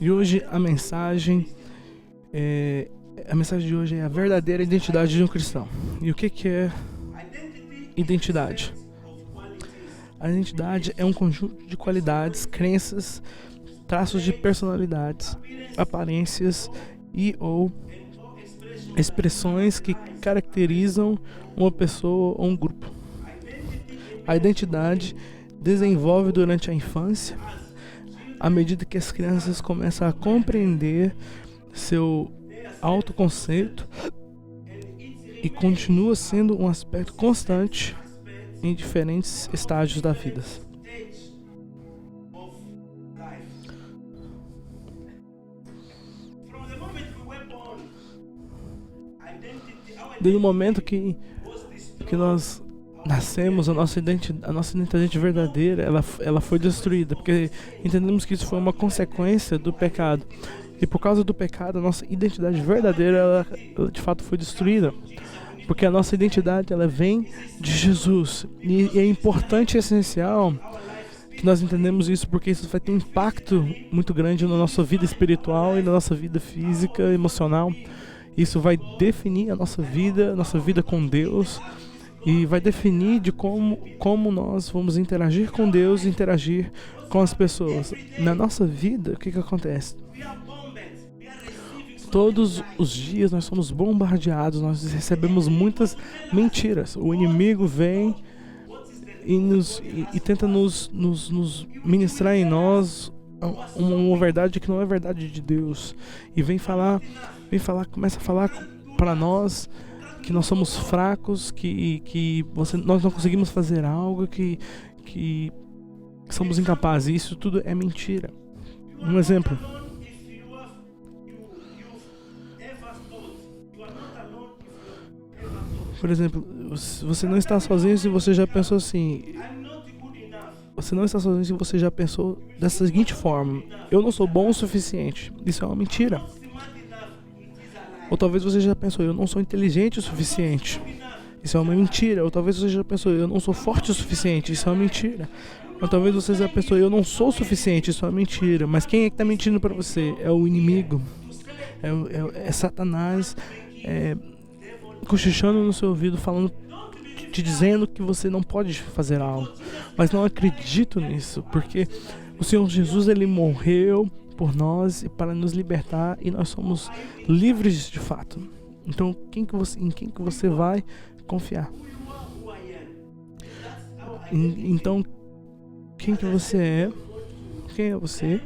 E hoje a mensagem de hoje é a verdadeira identidade de um cristão. E o que é identidade? A identidade é um conjunto de qualidades, crenças, traços de personalidades, aparências e ou expressões que caracterizam uma pessoa ou um grupo. A identidade desenvolve durante a infância, à medida que as crianças começam a compreender seu autoconceito, e continua sendo um aspecto constante em diferentes estágios da vida. Desde o momento que nós nascemos, a nossa identidade verdadeira, ela foi destruída, porque entendemos que isso foi uma consequência do pecado. E por causa do pecado, a nossa identidade verdadeira, ela de fato foi destruída. Porque a nossa identidade, ela vem de Jesus. E é importante e essencial que nós entendemos isso, porque isso vai ter um impacto muito grande na nossa vida espiritual e na nossa vida física, emocional. Isso vai definir a nossa vida com Deus, e vai definir de como nós vamos interagir com Deus e interagir com as pessoas. Na nossa vida, o que acontece? Todos os dias nós somos bombardeados, nós recebemos muitas mentiras. O inimigo vem e tenta nos ministrar em nós uma verdade que não é verdade de Deus. E começa a falar para nós que nós somos fracos, que nós não conseguimos fazer algo, que somos incapazes. Isso tudo é mentira. Um exemplo. Por exemplo, você não está sozinho se você já pensou assim. Você não está sozinho se você já pensou dessa seguinte forma: eu não sou bom o suficiente. Isso é uma mentira. Ou talvez você já pensou: eu não sou inteligente o suficiente. Isso é uma mentira. Ou talvez você já pensou: eu não sou forte o suficiente. Isso é uma mentira. Ou talvez você já pensou: eu não sou o suficiente. Isso é uma mentira. Mas quem é que está mentindo para você? É o inimigo. É Satanás cochichando no seu ouvido, falando, te dizendo que você não pode fazer algo. Mas não acredito nisso, porque o Senhor Jesus, ele morreu por nós e para nos libertar, e nós somos livres de fato. Então, em quem que você vai confiar? Então, quem que você é? Quem é você?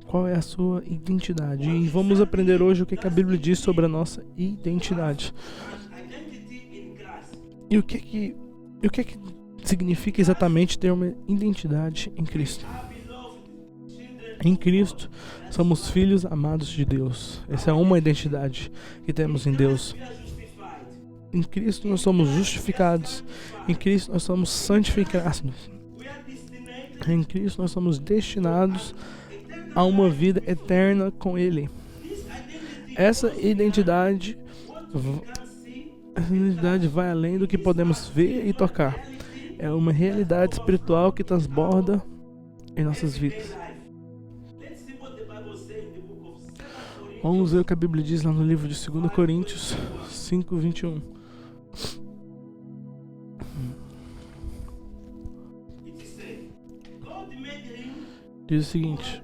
Qual é a sua identidade? E vamos aprender hoje o que a Bíblia diz sobre a nossa identidade. E o que significa exatamente ter uma identidade em Cristo? Em Cristo, somos filhos amados de Deus. Essa é uma identidade que temos em Deus. Em Cristo nós somos justificados. Em Cristo nós somos santificados. Em Cristo nós somos destinados a uma vida eterna com Ele. Essa identidade vai além do que podemos ver e tocar. É uma realidade espiritual que transborda em nossas vidas. Vamos ver o que a Bíblia diz lá no livro de 2 Coríntios 5:21. Diz o seguinte: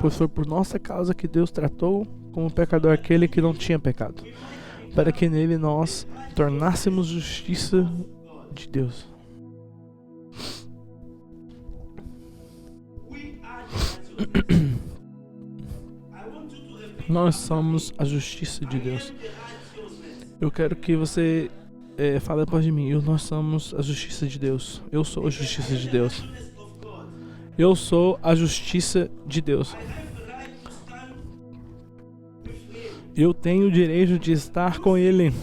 pois foi por nossa causa que Deus tratou como pecador aquele que não tinha pecado, para que nele nós tornássemos justiça de Deus. Nós somos a justiça de Deus. Eu quero que você fale após de mim: nós somos a justiça de Deus. Eu sou a justiça de Deus. Eu sou a justiça de Deus. Eu tenho o direito de estar com Ele.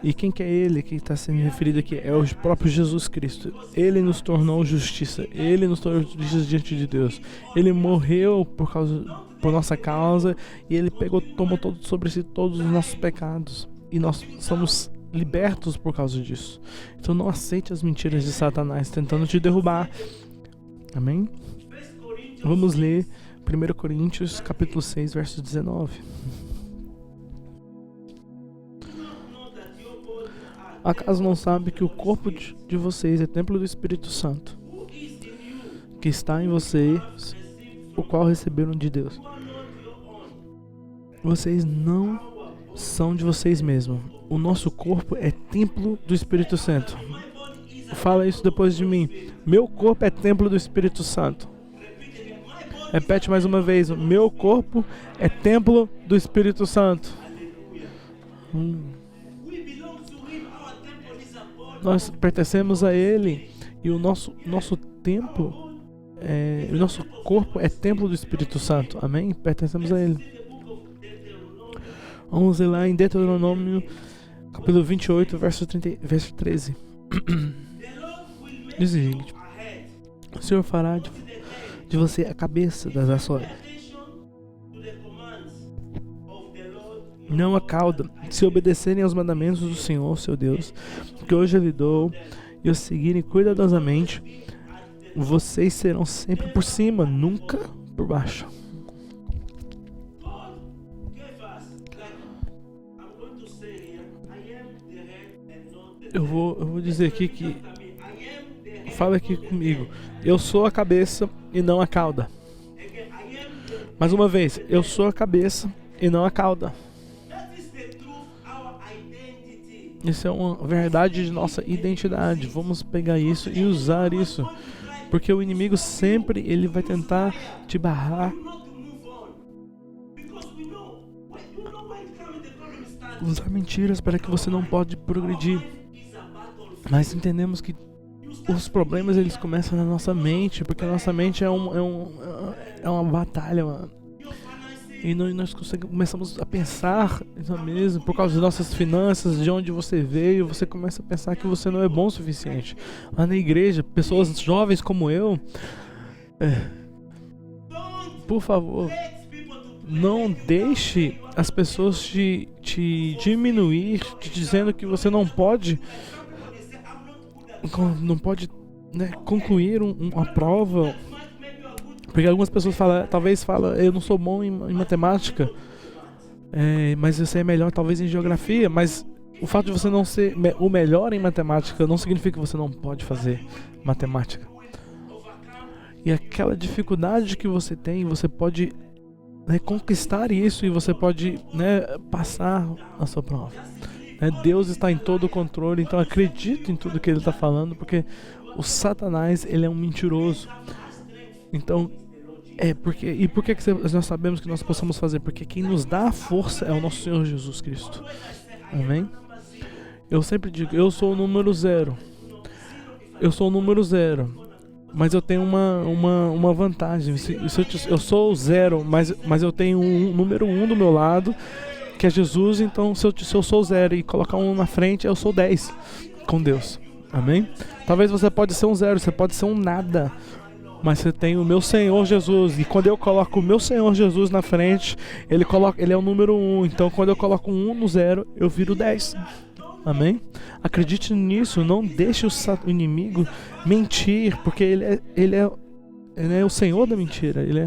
E quem que é Ele que está sendo referido aqui? É o próprio Jesus Cristo. Ele nos tornou justiça. Ele nos tornou justiça diante de Deus. Ele morreu por nossa causa, e Ele tomou sobre si todos os nossos pecados. E nós somos libertos por causa disso. Então não aceite as mentiras de Satanás tentando te derrubar. Amém? Vamos ler 1 Coríntios capítulo 6, verso 19. Acaso não sabe que o corpo de vocês é templo do Espírito Santo, que está em vocês, o qual receberam de Deus? Vocês não são de vocês mesmos. O nosso corpo é templo do Espírito Santo. Fala isso depois de mim. Meu corpo é templo do Espírito Santo. Repete mais uma vez. Meu corpo é templo do Espírito Santo. Nós pertencemos a Ele e o nosso templo, o nosso corpo é templo do Espírito Santo. Amém? Pertencemos a Ele. Vamos ler lá em Deuteronômio capítulo 28, verso 13. Diz o seguinte: o Senhor fará de você a cabeça das nações, não a cauda, se obedecerem aos mandamentos do Senhor, seu Deus, que hoje eu lhe dou, e os seguirem cuidadosamente, vocês serão sempre por cima, nunca por baixo. Eu vou dizer aqui que... Fala aqui comigo. Eu sou a cabeça e não a cauda. Mais uma vez. Eu sou a cabeça e não a cauda. Isso é uma verdade de nossa identidade. Vamos pegar isso e usar isso. Porque o inimigo sempre ele vai tentar te barrar. Usar mentiras para que você não pode progredir. Mas entendemos que os problemas eles começam na nossa mente, porque a nossa mente é uma batalha, e nós começamos a pensar isso mesmo, por causa das nossas finanças, de onde você veio, você começa a pensar que você não é bom o suficiente. Lá na igreja, pessoas jovens como eu, por favor, não deixe as pessoas te diminuir, te dizendo que você não pode concluir uma prova, porque algumas pessoas talvez falam, eu não sou bom em matemática, mas você é melhor talvez em geografia, mas o fato de você não ser o melhor em matemática não significa que você não pode fazer matemática. E aquela dificuldade que você tem, você pode conquistar isso, e você pode passar a sua prova. Deus está em todo o controle, então acredite em tudo que Ele está falando, porque o Satanás ele é um mentiroso. Então, por que nós sabemos que nós possamos fazer? Porque quem nos dá a força é o nosso Senhor Jesus Cristo. Amém? Eu sempre digo, eu sou o número 0. Eu sou o número 0. Mas eu tenho uma vantagem. Eu sou o 0, mas eu tenho um número 1 do meu lado, que é Jesus. Então se eu sou 0 e colocar 1 na frente, eu sou 10 com Deus. Amém? Talvez você pode ser um 0, você pode ser um nada, mas você tem o meu Senhor Jesus, e quando eu coloco o meu Senhor Jesus na frente, ele é o número 1. Então quando eu coloco 1 no 0, eu viro 10. Amém? Acredite nisso. Não deixe o inimigo mentir, porque ele é o Senhor da mentira. Ele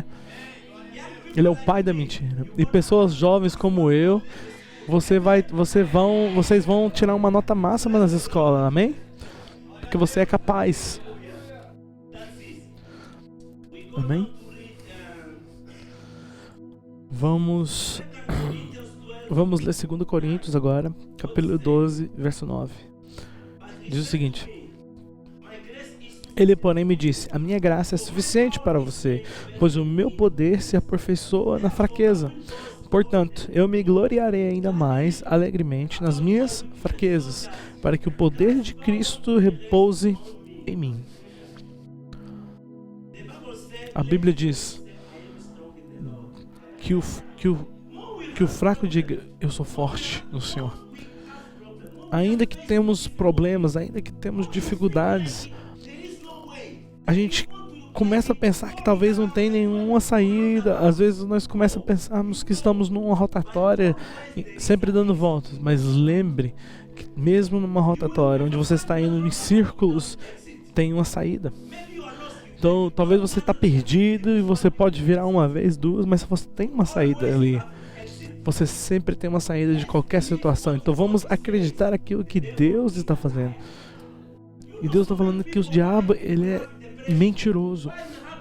é o pai da mentira. E pessoas jovens como eu, vocês vão tirar uma nota máxima nas escolas, amém? Porque você é capaz. Amém? Vamos ler 2 Coríntios agora, capítulo 12, verso 9. Diz o seguinte: Ele, porém, me disse: a minha graça é suficiente para você, pois o meu poder se aperfeiçoa na fraqueza. Portanto, eu me gloriarei ainda mais alegremente nas minhas fraquezas, para que o poder de Cristo repouse em mim. A Bíblia diz que o fraco diga: eu sou forte no Senhor. Ainda que temos problemas, ainda que temos dificuldades, a gente começa a pensar que talvez não tem nenhuma saída. Às vezes nós começamos a pensarmos que estamos numa rotatória, sempre dando voltas. Mas lembre que mesmo numa rotatória, onde você está indo em círculos, tem uma saída. Então, talvez você está perdido e você pode virar uma vez, duas, mas você tem uma saída ali. Você sempre tem uma saída de qualquer situação. Então, vamos acreditar naquilo que Deus está fazendo. E Deus está falando que o diabo, ele é mentiroso,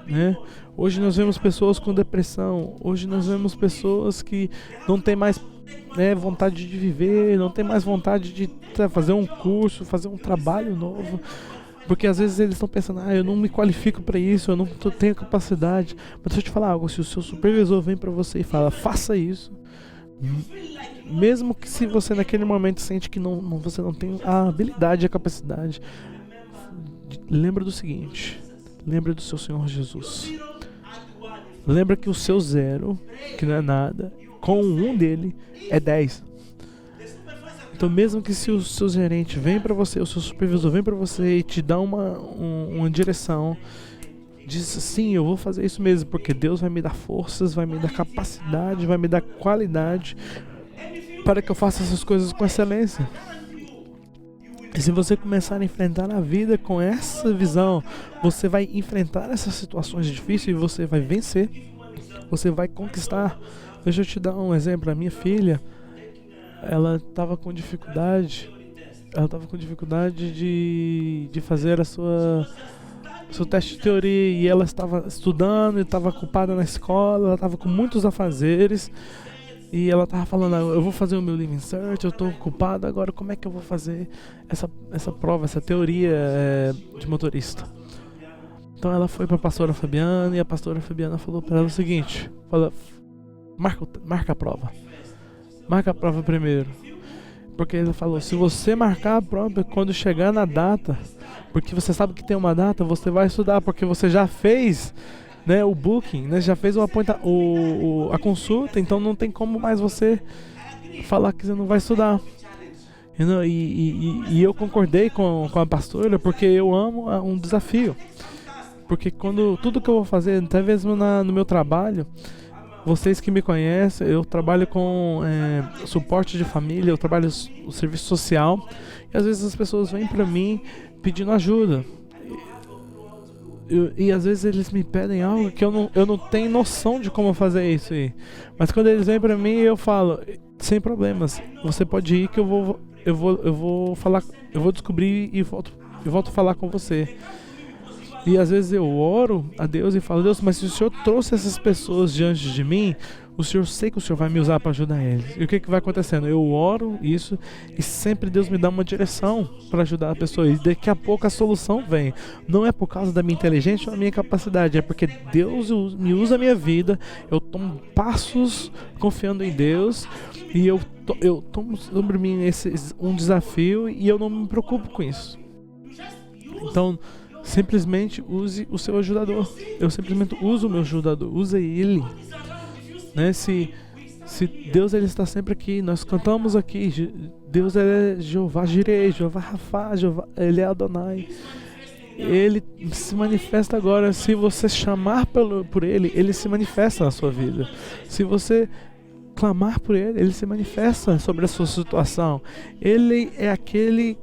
né? Hoje nós vemos pessoas com depressão. Hoje nós vemos pessoas que não têm mais vontade de viver, não tem mais vontade de fazer um curso, fazer um trabalho novo, porque às vezes eles estão pensando, eu não me qualifico para isso, eu não tenho capacidade. Mas deixa eu te falar algo, se o seu supervisor vem para você e fala, faça isso, mesmo que se você naquele momento sente que você não tem a habilidade, a capacidade, lembra do seguinte, lembra do seu Senhor Jesus. Lembra que o seu 0, que não é nada, com um dele é 10. Então, mesmo que se o seu gerente vem para você, o seu supervisor vem para você e te dá uma direção, diz sim, eu vou fazer isso mesmo, porque Deus vai me dar forças, vai me dar capacidade, vai me dar qualidade para que eu faça essas coisas com excelência. E se você começar a enfrentar a vida com essa visão, você vai enfrentar essas situações difíceis e você vai vencer. Você vai conquistar. Deixa eu te dar um exemplo. A minha filha, ela estava com dificuldade. De fazer seu teste de teoria. E ela estava estudando, e estava ocupada na escola, ela estava com muitos afazeres. E ela tava falando, eu vou fazer o meu Living Search, eu tô ocupado, agora como é que eu vou fazer essa prova, essa teoria de motorista? Então ela foi pra pastora Fabiana e a pastora Fabiana falou pra ela o seguinte, marca a prova. Marca a prova primeiro. Porque ele falou, se você marcar a prova quando chegar na data, porque você sabe que tem uma data, você vai estudar, porque você já fez o booking, já fez a consulta, então não tem como mais você falar que você não vai estudar. E eu concordei com a pastora, porque eu amo um desafio. Porque tudo que eu vou fazer, até mesmo no meu trabalho, vocês que me conhecem, eu trabalho com suporte de família, eu trabalho o serviço social, e às vezes as pessoas vêm para mim pedindo ajuda. E às vezes eles me pedem algo que eu não tenho noção de como fazer isso aí. Mas quando eles vêm pra mim, eu falo, sem problemas, você pode ir que eu vou falar, eu vou descobrir e volto a falar com você. E às vezes eu oro a Deus e falo, Deus, mas se o Senhor trouxe essas pessoas diante de mim, sei que o Senhor vai me usar para ajudar eles. E o que vai acontecendo? Eu oro isso e sempre Deus me dá uma direção para ajudar a pessoa. E daqui a pouco a solução vem. Não é por causa da minha inteligência ou da minha capacidade, é porque Deus me usa a minha vida, eu tomo passos confiando em Deus e eu tomo sobre mim um desafio e eu não me preocupo com isso. Então, simplesmente use o seu ajudador. Eu simplesmente uso o meu ajudador. Use ele. Se Deus ele está sempre aqui, nós cantamos aqui, Deus é Jeová Jireh, Jeová Rafá, ele é Adonai. Ele se manifesta agora. Se você chamar por ele, ele se manifesta na sua vida. Se você clamar por ele, ele se manifesta sobre a sua situação. Ele é aquele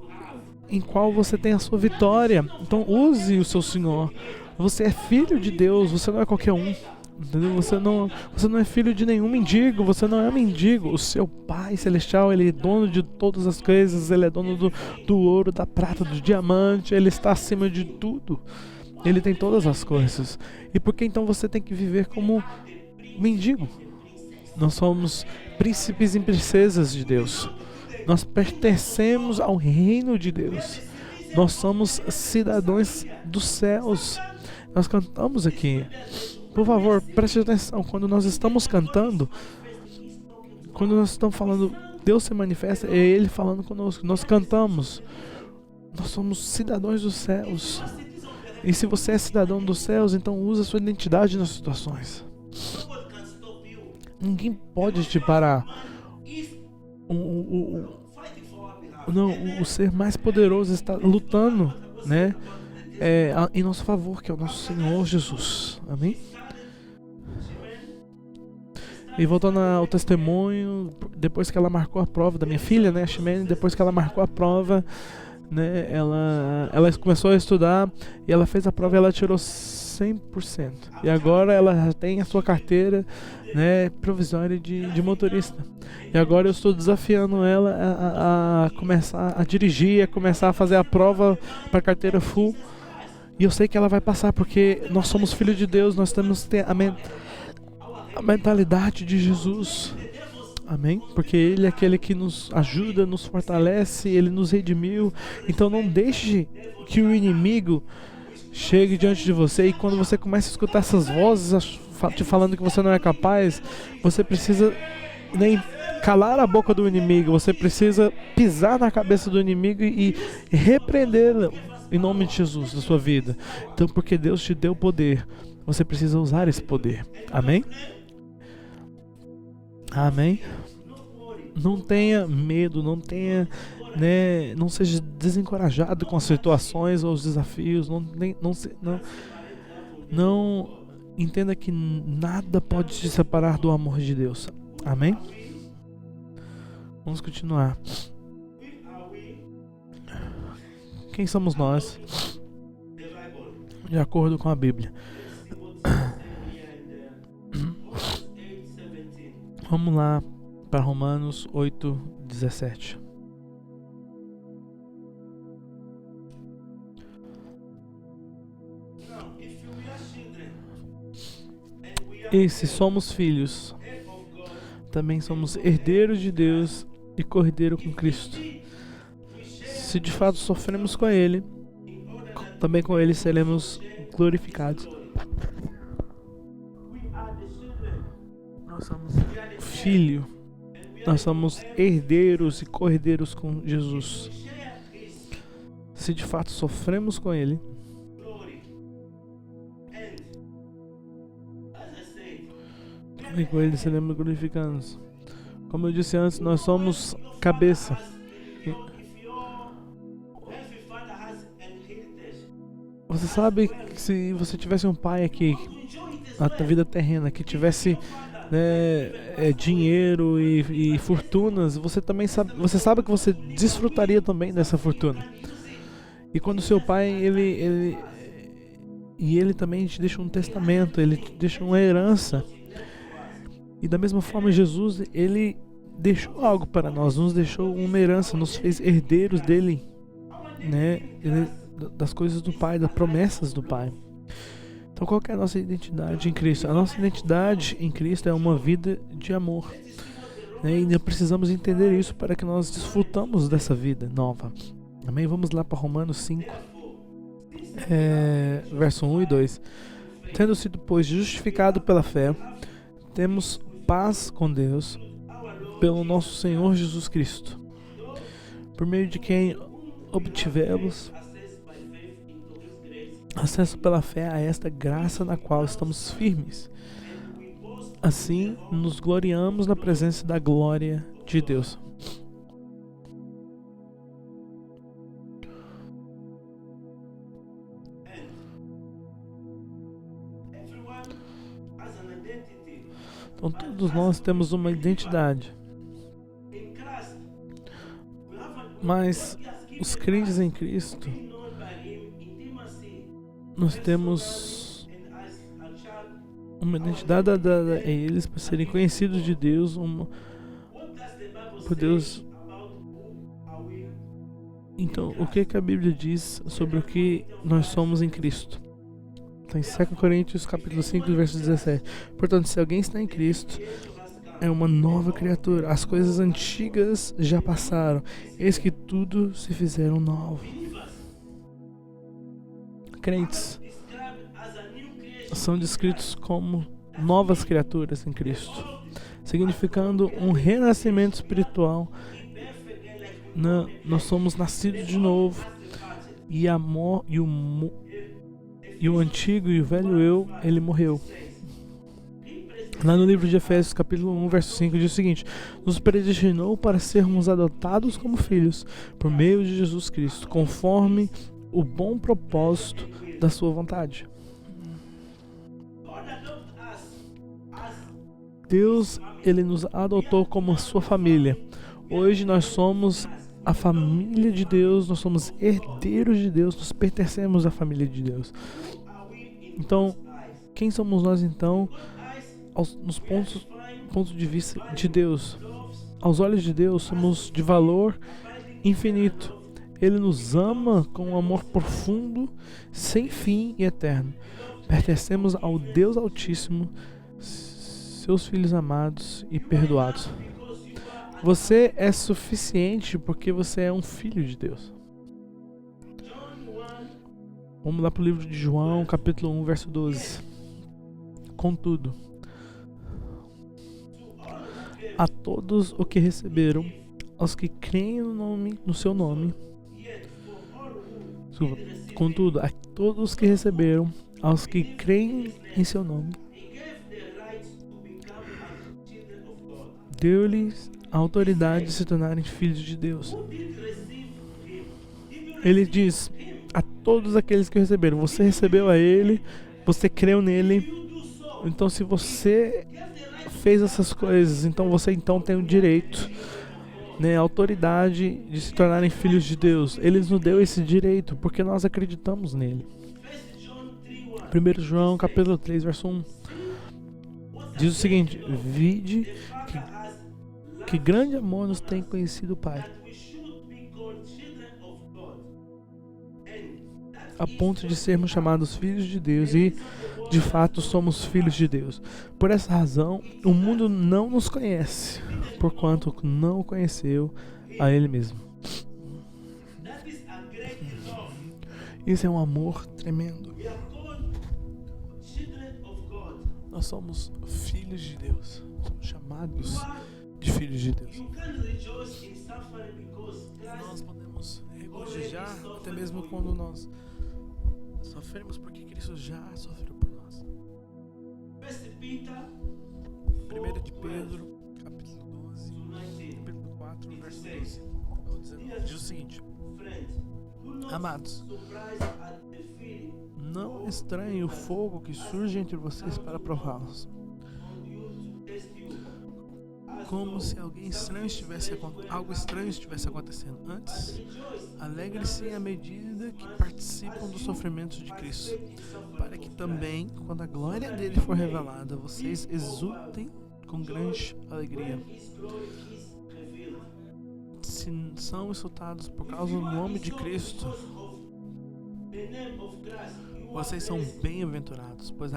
em qual você tem a sua vitória. Então use o seu Senhor. Você é filho de Deus, você não é qualquer um. Entendeu? Você não é filho de nenhum mendigo, você não é mendigo. O seu Pai Celestial, ele é dono de todas as coisas, ele é dono do ouro, da prata, do diamante, ele está acima de tudo. Ele tem todas as coisas. E por que então você tem que viver como mendigo? Nós somos príncipes e princesas de Deus. Nós pertencemos ao reino de Deus. Nós somos cidadãos dos céus. Nós cantamos aqui. Por favor, preste atenção. Quando nós estamos cantando, quando nós estamos falando, Deus se manifesta, é Ele falando conosco. Nós cantamos. Nós somos cidadãos dos céus. E se você é cidadão dos céus, então use a sua identidade nas situações. Ninguém pode te parar. O ser mais poderoso está lutando, em nosso favor, que é o nosso Senhor Jesus. Amém? E voltando ao testemunho, depois que ela marcou a prova da minha filha, né, a Ximene, depois que ela marcou a prova, né, ela começou a estudar e ela fez a prova e ela tirou 100%. E agora ela já tem a sua carteira, né, provisória de motorista. E agora eu estou desafiando ela a começar a dirigir, a começar a fazer a prova para carteira full. E eu sei que ela vai passar, porque nós somos filhos de Deus, nós temos que ter a mentalidade de Jesus. Amém? Porque Ele é aquele que nos ajuda, nos fortalece, Ele nos redimiu. Então não deixe que o inimigo chegue diante de você, e quando você começa a escutar essas vozes te falando que você não é capaz, você precisa nem calar a boca do inimigo, você precisa pisar na cabeça do inimigo e repreendê-lo em nome de Jesus da sua vida. Então, porque Deus te deu poder, você precisa usar esse poder. Amém? Amém? Não tenha medo, não tenha, né, não seja desencorajado com as situações ou os desafios. Não entenda que nada pode te separar do amor de Deus. Amém? Vamos continuar. Quem somos nós? De acordo com a Bíblia. Vamos lá para Romanos 8:17. E se somos filhos, também somos herdeiros de Deus e co-herdeiro com Cristo. Se de fato sofremos com Ele, também com Ele seremos glorificados. Nós somos filho, nós somos herdeiros e co-herdeiros com Jesus. Se de fato sofremos com Ele, e com Ele seremos glorificados. Como eu disse antes, nós somos cabeça. Você sabe que se você tivesse um pai aqui na vida terrena que tivesse, né, dinheiro e fortunas, você também sabe, você sabe que você desfrutaria também dessa fortuna. E quando seu pai ele também te deixa um testamento, ele te deixa uma herança. E da mesma forma, Jesus, Ele deixou algo para nós, nos deixou uma herança, nos fez herdeiros dele, né? Das coisas do Pai, das promessas do Pai. Então, qual que é a nossa identidade em Cristo? A nossa identidade em Cristo é uma vida de amor, né? E precisamos entender isso para que nós desfrutamos dessa vida nova. Amém? Vamos lá para Romanos 5, verso 1 e 2. Tendo sido, pois, justificado pela fé, temos paz com Deus pelo nosso Senhor Jesus Cristo, por meio de quem obtivemos acesso pela fé a esta graça na qual estamos firmes. Assim, nos gloriamos na presença da glória de Deus. Então todos nós temos uma identidade, mas os crentes em Cristo, nós temos uma identidade dada a eles para serem conhecidos de Deus, por Deus. Então, o que a Bíblia diz sobre o que nós somos em Cristo? Em 2 Coríntios capítulo 5, verso 17. Portanto, se alguém está em Cristo, é uma nova criatura. As coisas antigas já passaram, eis que tudo se fizeram novo. Crentes são descritos como novas criaturas em Cristo, significando um renascimento espiritual. Nós somos nascidos de novo, e o antigo e o velho eu, ele morreu. Lá no livro de Efésios, capítulo 1, verso 5, diz o seguinte: nos predestinou para sermos adotados como filhos, por meio de Jesus Cristo, conforme o bom propósito da sua vontade. Deus, Ele nos adotou como sua família. Hoje nós somos a família de Deus, nós somos herdeiros de Deus, nós pertencemos à família de Deus. Então, quem somos nós então, nos pontos de vista de Deus? Aos olhos de Deus, somos de valor infinito. Ele nos ama com um amor profundo, sem fim e eterno. Pertencemos ao Deus Altíssimo, seus filhos amados e perdoados. Você é suficiente porque você é um filho de Deus. Vamos lá para o livro de João, capítulo 1, verso 12. Contudo, a todos os que receberam, aos que creem no seu nome, contudo, a todos os que receberam, aos que creem em seu nome, deu-lhes a autoridade de se tornarem filhos de Deus. Ele diz a todos aqueles que receberam: você recebeu a Ele, você creu nele, então se você fez essas coisas, então você tem o direito, a autoridade de se tornarem filhos de Deus. Ele nos deu esse direito porque nós acreditamos nele. 1 João capítulo 3, verso 1 diz o seguinte: vide que grande amor nos tem conhecido o Pai, a ponto de sermos chamados filhos de Deus, e de fato somos filhos de Deus. Por essa razão, o mundo não nos conhece, porquanto não o conheceu a Ele mesmo. Isso é um amor tremendo. Nós somos filhos de Deus, somos chamados de filhos de Deus. Nós podemos regozijar até mesmo quando nós sofremos, porque Cristo já sofreu por nós. 1 de Pedro, capítulo 12, capítulo 4, verso 12. Diz o seguinte: amados, não estranhem o fogo que surge entre vocês para prová-los, como se algo estranho estivesse acontecendo. Antes, alegre-se à medida que participam dos sofrimentos de Cristo, para que também, quando a glória dele for revelada, vocês exultem com grande alegria. Se são insultados por causa do nome de Cristo, vocês são bem-aventurados, pois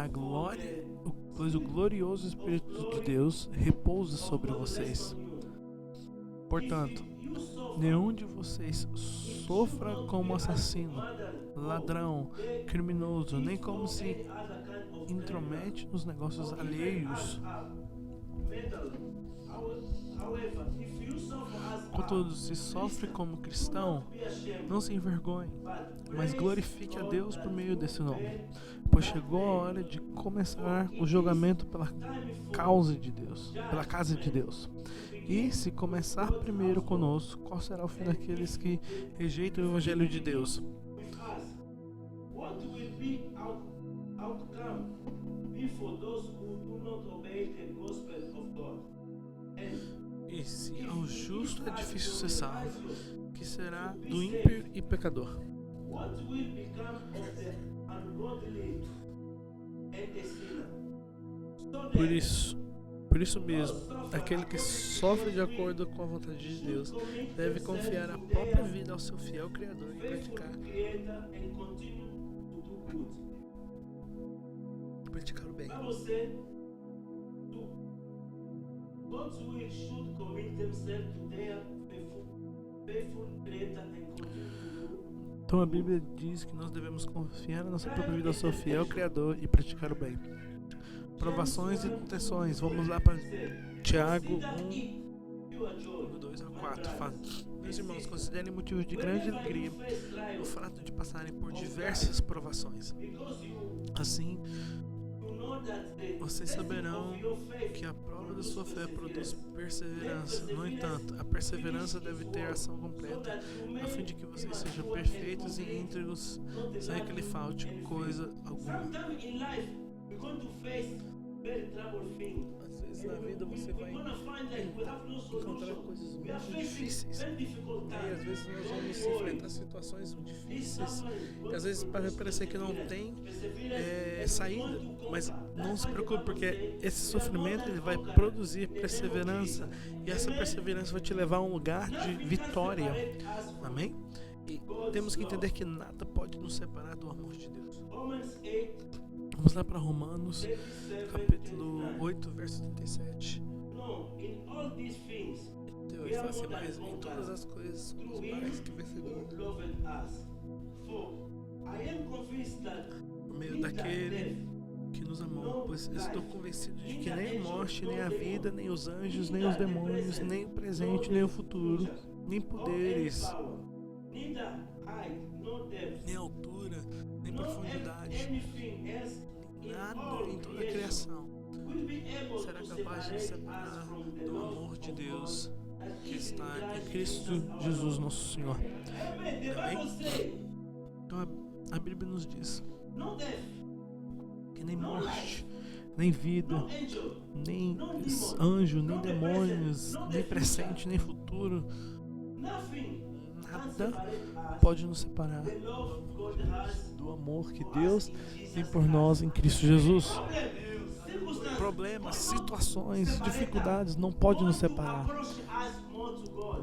o glorioso Espírito de Deus repousa sobre vocês. Portanto, nenhum de vocês sofra como assassino, ladrão, criminoso, nem como se intromete nos negócios alheios. Contudo, se sofre como cristão, não se envergonhe, mas glorifique a Deus por meio desse nome, pois chegou a hora de começar o julgamento pela casa de Deus. E se começar primeiro conosco, qual será o fim daqueles que rejeitam o Evangelho de Deus? E se ao justo é difícil ser salvo, que será do ímpio e pecador? Por isso mesmo, aquele que sofre de acordo com a vontade de Deus deve confiar a própria vida ao seu fiel Criador e praticar o bem. Então a Bíblia diz que nós devemos confiar na nossa própria vida ao seu fiel Criador e praticar o bem. Provações e tentações. Vamos lá para Tiago 1, 2 a 4. Fala: meus irmãos, considerem motivo de grande alegria o fato de passarem por diversas provações. Assim, vocês saberão que a prova da sua fé produz perseverança. No entanto, a perseverança deve ter ação completa, a fim de que vocês sejam perfeitos e íntegros, sem que lhe falte coisa alguma. Às vezes na vida você vai encontrar coisas muito difíceis. E às vezes nós vamos enfrentar situações difíceis. E às vezes vai parecer que não tem saída. Mas não se preocupe, porque esse sofrimento ele vai produzir perseverança. E essa perseverança vai te levar a um lugar de vitória. Amém? E temos que entender que nada pode nos separar do amor de Deus. Vamos lá para Romanos, capítulo 8, verso 37. Deus faz mais em todas as coisas, somos mais que vencedores. Por meio daquele que nos amou, pois estou convencido de que nem a morte, nem a vida, nem os anjos, nem os demônios, nem o presente, nem o futuro, nem poderes, nem altura, nem profundidade, nada em toda a criação será capaz de nos separar do amor de Deus que está em Cristo Jesus nosso Senhor. Amém? Então a Bíblia nos diz que nem morte, nem vida, nem anjo, nem demônios, nem presente, nem futuro, nada pode nos separar do amor que Deus tem por nós em Cristo Jesus. Problemas, situações, dificuldades não podem nos separar.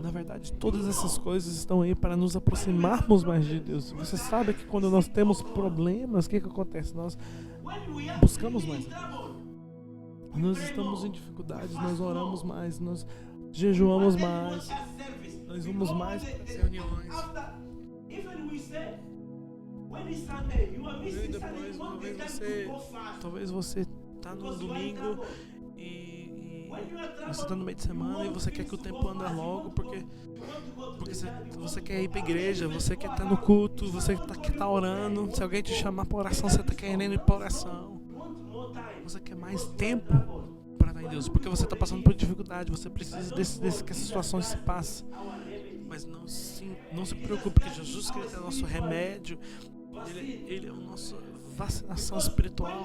Na verdade, todas essas coisas estão aí para nos aproximarmos mais de Deus. Você sabe que quando nós temos problemas, o que acontece? Nós buscamos mais. Nós estamos em dificuldades, nós oramos mais, nós jejuamos mais, nós vamos mais para as reuniões. E depois, talvez você está no domingo e você está no meio de semana e você quer que o tempo ande logo porque você quer ir para a igreja, você quer estar no culto, você quer estar orando. Se alguém te chamar para oração, você está querendo ir para oração. Você quer mais tempo para estar em Deus, porque você está passando por dificuldade, você precisa que essas situações se passem. Mas não se preocupe, porque Jesus Cristo é o nosso remédio, Ele é a nossa vacinação espiritual.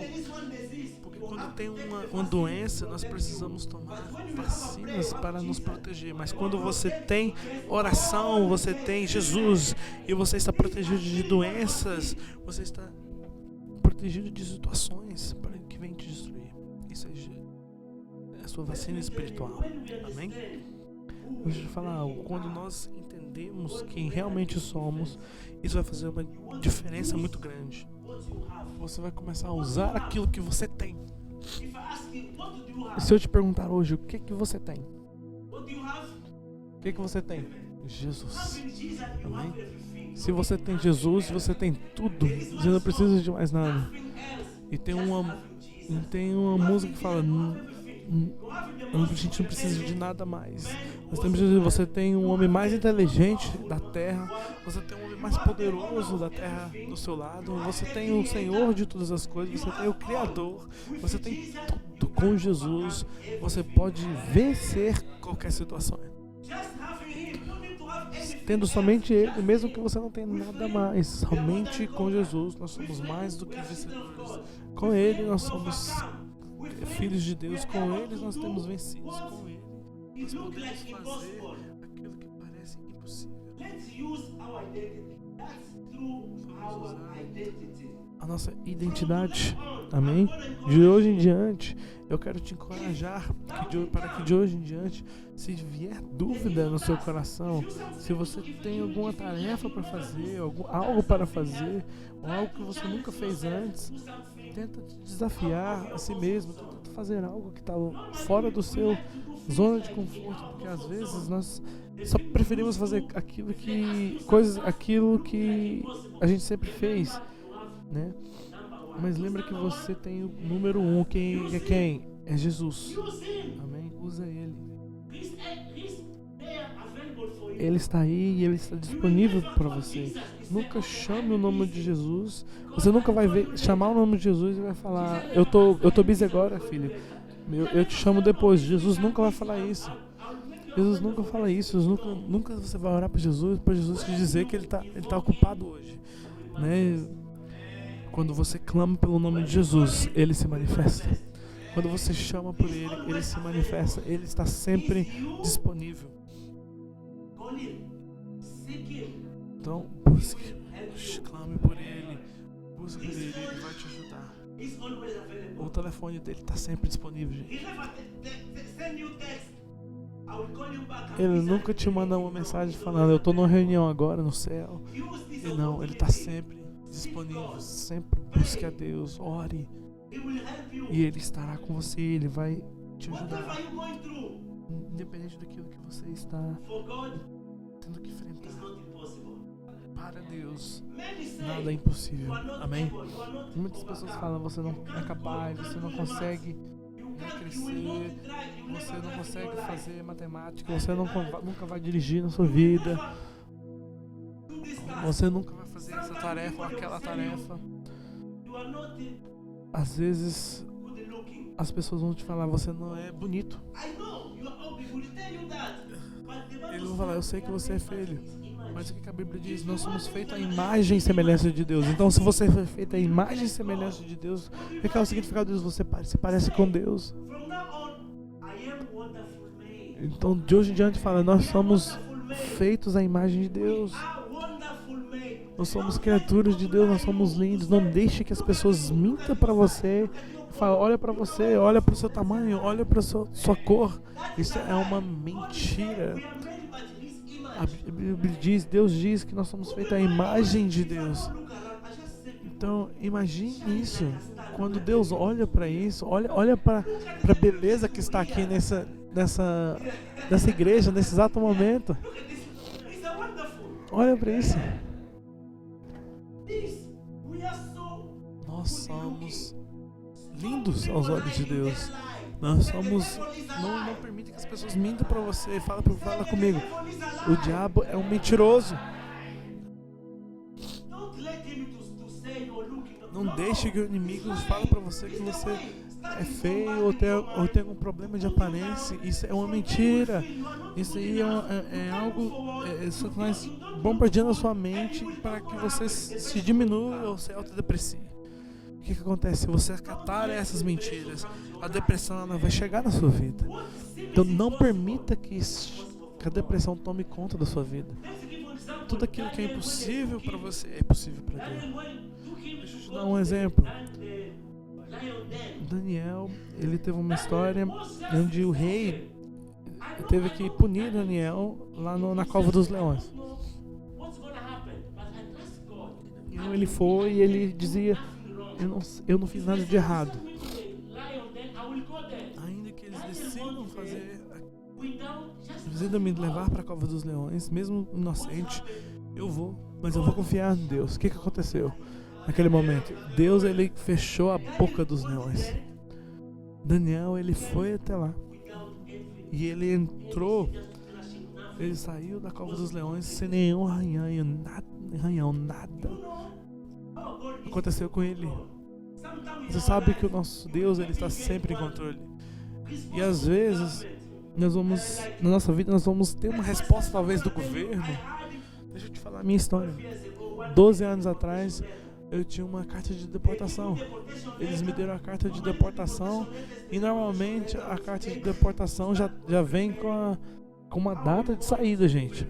Porque quando tem uma doença, nós precisamos tomar vacinas para nos proteger. Mas quando você tem oração, você tem Jesus e você está protegido de doenças, você está protegido de situações que vêm te destruir. Isso é a sua vacina espiritual. Amém? Deixa eu falar algo. Quando nós entendemos quem realmente somos, isso vai fazer uma diferença muito grande. Você vai começar a usar aquilo que você tem. E se eu te perguntar hoje, o que você tem? O que você tem? Jesus. Amém? Se você tem Jesus, você tem tudo. Você não precisa de mais nada. E tem uma música que fala: a gente não precisa de nada mais. Você tem um homem mais inteligente da terra, você tem um homem mais poderoso da terra do seu lado, você tem o Senhor de todas as coisas, você tem o Criador, você tem tudo. Com Jesus você pode vencer qualquer situação. Tendo somente Ele, mesmo que você não tenha nada mais, somente com Jesus nós somos mais do que vencedores. Com Ele nós somos filhos de Deus, com eles nós temos vencidos, com Ele nós podemos fazer aquilo que parece impossível. Vamos usar a nossa identidade, amém? De hoje em diante, eu quero te encorajar para que de hoje em diante, se vier dúvida no seu coração, se você tem alguma tarefa para fazer, algo para fazer, ou algo que você nunca fez antes, tenta te desafiar a si mesmo, tenta fazer algo que está fora do seu zona de conforto, porque às vezes nós só preferimos fazer aquilo que a gente sempre fez, né? Mas lembra que você tem o número 1, quem é quem? É Jesus. Amém? Usa Ele. Ele está aí e Ele está disponível para você. Nunca chame o nome de Jesus. Você nunca vai chamar o nome de Jesus e vai falar: eu tô busy agora, filho. Eu te chamo depois. Jesus nunca vai falar isso. Jesus nunca fala isso. Nunca você vai orar para Jesus te dizer que ele tá ocupado hoje, né? Quando você clama pelo nome de Jesus, Ele se manifesta. Quando você chama por Ele, Ele se manifesta. Ele está sempre disponível. Então, busque, clame por Ele. Busque por Ele, Ele vai te ajudar. O telefone dele está sempre disponível, gente. Ele nunca te manda uma mensagem falando: eu estou numa reunião agora no céu. E não, Ele está sempre disponível. Sempre busque a Deus, ore. E Ele estará com você, Ele vai te ajudar. Independente daquilo que você está tendo que enfrentar. Para Deus, nada é impossível. Amém? Muitas pessoas falam: você não é capaz, você não consegue crescer, você não consegue fazer matemática, você nunca vai dirigir na sua vida, você nunca vai fazer essa tarefa ou aquela tarefa. Às vezes as pessoas vão te falar: você não é bonito. Eles vão falar: eu sei que você é feio. Mas o que a Bíblia diz? Nós somos feitos à imagem e semelhança de Deus. Então, se você foi feito à imagem e semelhança de Deus, o que é o significado disso? Você se parece com Deus. Então, de hoje em diante, fala: nós somos feitos à imagem de Deus. Nós somos criaturas de Deus, nós somos lindos. Não deixe que as pessoas mintam para você. Fala: olha para você, olha para o seu tamanho, olha para a sua cor. Isso é uma mentira. A Bíblia diz, Deus diz que nós somos feitos à imagem de Deus. Então, imagine isso. Quando Deus olha para isso, olha para a beleza que está aqui nessa igreja, nesse exato momento. Olha para isso. Nós somos lindos aos olhos de Deus. Nós somos... Não permite que as pessoas mintam para você. Fala comigo. O diabo é um mentiroso. Não deixe que o inimigo fale para você que você é feio ou tem algum problema de aparência. Isso é uma mentira. Isso aí é algo... Satanás bombardeando a sua mente para que você se diminua ou se autodeprecie. O que acontece? Se você acatar essas mentiras, a depressão ela vai chegar na sua vida. Então não permita que a depressão tome conta da sua vida. Tudo aquilo que é impossível para você é possível para Deus. Deixa eu te dar um exemplo. Daniel, ele teve uma história onde o rei teve que punir Daniel lá na cova dos leões. Então ele foi e ele dizia: eu não fiz nada de errado. Ainda que eles decidam me levar para a cova dos leões, mesmo inocente, eu vou, mas eu vou confiar em Deus. O que aconteceu? Naquele momento, Deus ele fechou a boca dos leões. Daniel ele foi até lá e ele entrou, ele saiu da cova dos leões sem nenhum arranhão, nada aconteceu com ele. Você sabe que o nosso Deus ele está sempre em controle. E às vezes na nossa vida nós vamos ter uma resposta talvez do governo. Deixa eu te falar a minha história. 12 anos atrás eu tinha uma carta de deportação. Eles me deram a carta de deportação e normalmente a carta de deportação já vem com uma data de saída, gente.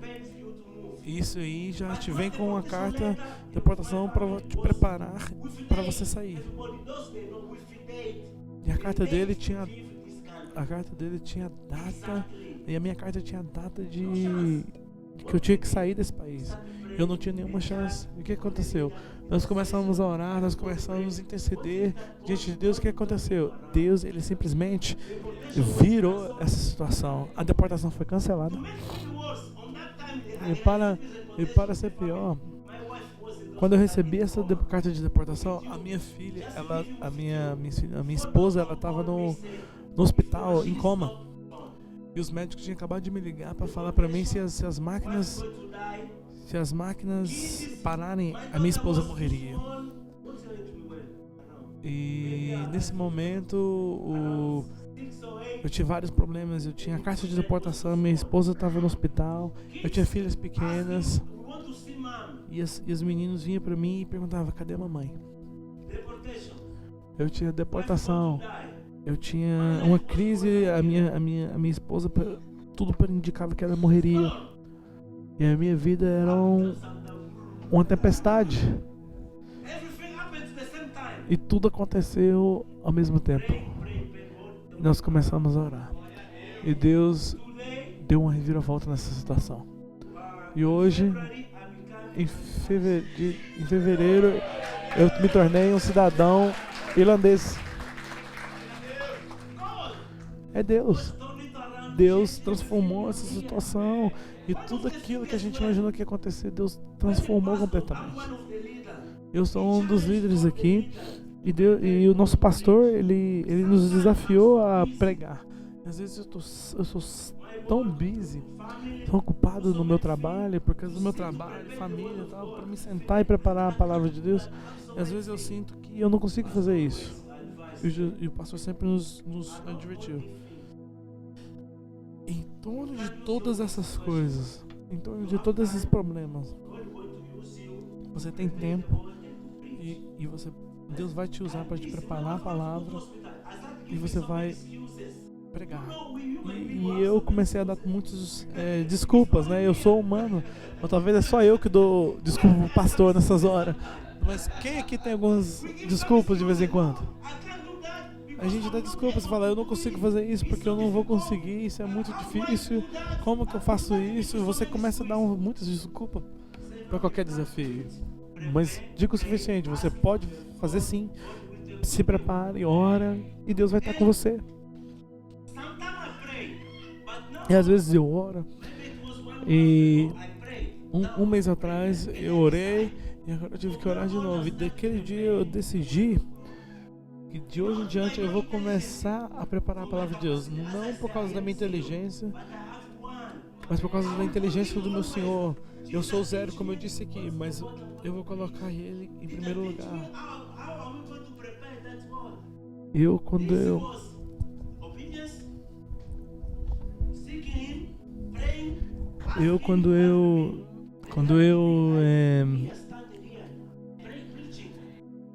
Isso aí já te vem com uma carta de deportação para te preparar para você sair. E a carta dele tinha data, e a minha carta tinha data de que eu tinha que sair desse país. Eu não tinha nenhuma chance. E o que aconteceu? Nós começamos a orar, nós começamos a interceder diante de Deus. O que aconteceu? Deus, ele simplesmente virou essa situação. A deportação foi cancelada. E para ser pior, quando eu recebi essa carta de deportação, a minha filha, a minha esposa, ela estava no hospital em coma. E os médicos tinham acabado de me ligar para falar para mim se as máquinas pararem, a minha esposa morreria. E nesse momento eu tinha vários problemas. Eu tinha a carta de deportação, minha esposa estava no hospital, eu tinha filhas pequenas. E os meninos vinham para mim e perguntavam: cadê a mamãe? Eu tinha deportação. eu tinha uma crise, a minha esposa, tudo indicava que ela morreria. E a minha vida era uma tempestade. E tudo aconteceu ao mesmo tempo. E nós começamos a orar. E Deus deu uma reviravolta nessa situação. E hoje, em fevereiro, eu me tornei um cidadão irlandês. É Deus. Deus transformou essa situação. E tudo aquilo que a gente imaginou que ia acontecer, Deus transformou completamente. Eu sou um dos líderes aqui. E o nosso pastor, ele nos desafiou a pregar. Às vezes eu sou tão busy, tão ocupado no meu trabalho, por causa do meu trabalho, família e tal, para me sentar e preparar a palavra de Deus. E às vezes eu sinto que eu não consigo fazer isso. E o pastor sempre nos advertiu. Em torno de todas essas coisas, em torno de todos esses problemas, você tem tempo e Deus vai te usar para te preparar a palavra e você vai pregar. E eu comecei a dar muitas desculpas, né? Eu sou humano, mas talvez é só eu que dou desculpa pro pastor nessas horas. Mas quem aqui tem algumas desculpas de vez em quando? A gente dá desculpas, fala, eu não consigo fazer isso porque eu não vou conseguir, isso é muito difícil, como que eu faço isso? Você começa a dar muitas desculpas para qualquer desafio. Mas diga o suficiente, você pode fazer sim. Se prepare, ora, e Deus vai estar com você. E às vezes eu oro. E um mês atrás eu orei e agora eu tive que orar de novo. E daquele dia eu decidi que de hoje em diante eu vou começar a preparar a palavra de Deus. Não por causa da minha inteligência, mas por causa da inteligência do meu Senhor. Eu sou zero, como eu disse aqui, mas eu vou colocar Ele em primeiro lugar.